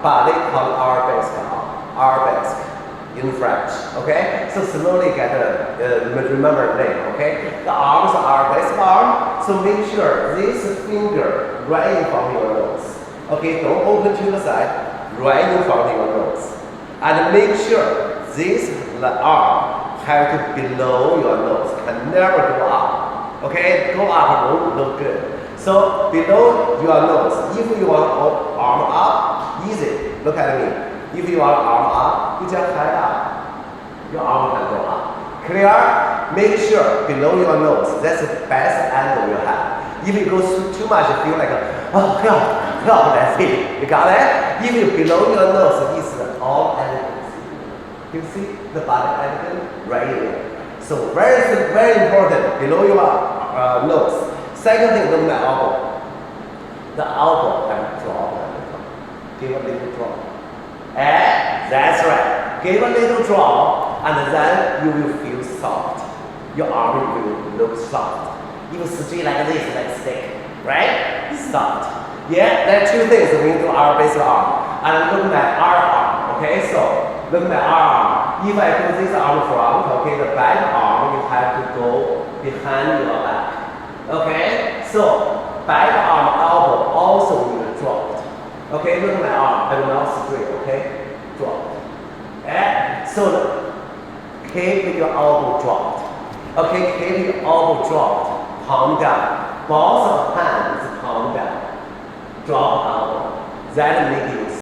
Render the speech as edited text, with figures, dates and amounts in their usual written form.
Ballet called Arabesque Arm. Arabesque in French. Okay? So slowly get remember the name. Okay? The arms are Arabesque arm. So make sure this finger right in front of your nose. Okay? Don't open to the side. Right in front of your nose. And make sure this arm have to below your nose. Can never go up. Okay? Go up won't look good. So below your nose, if you want arm up, easy. Look at me. If you want arm up, you just head up. Your arm can go up. Clear? Make sure below your nose. That's the best angle you have. If it goes too much, you feel like, oh God, that's it. You got it? If you below your nose, it's all elegance. You see the body elegance right here. So very important. Below your nose. Second thing, look at the elbow. The elbow can drop a little. Give a little drop. And that's right. Give a little drop, and then you will feel soft. Your arm will look soft. You will straight like this, like stick, right? Soft. Yeah, there are two things when you do Arabesque arm. And look at our arm. Okay, so look at our arm. If I do this arm front, okay, the back arm you have to go behind your back. Okay, so back arm, elbow also will drop. Okay, look at my arm, I'm not straight, okay? Drop. And so keep your elbow dropped. Okay, keep your elbow dropped, palm down. Both of hands palm down. Drop elbow. That make it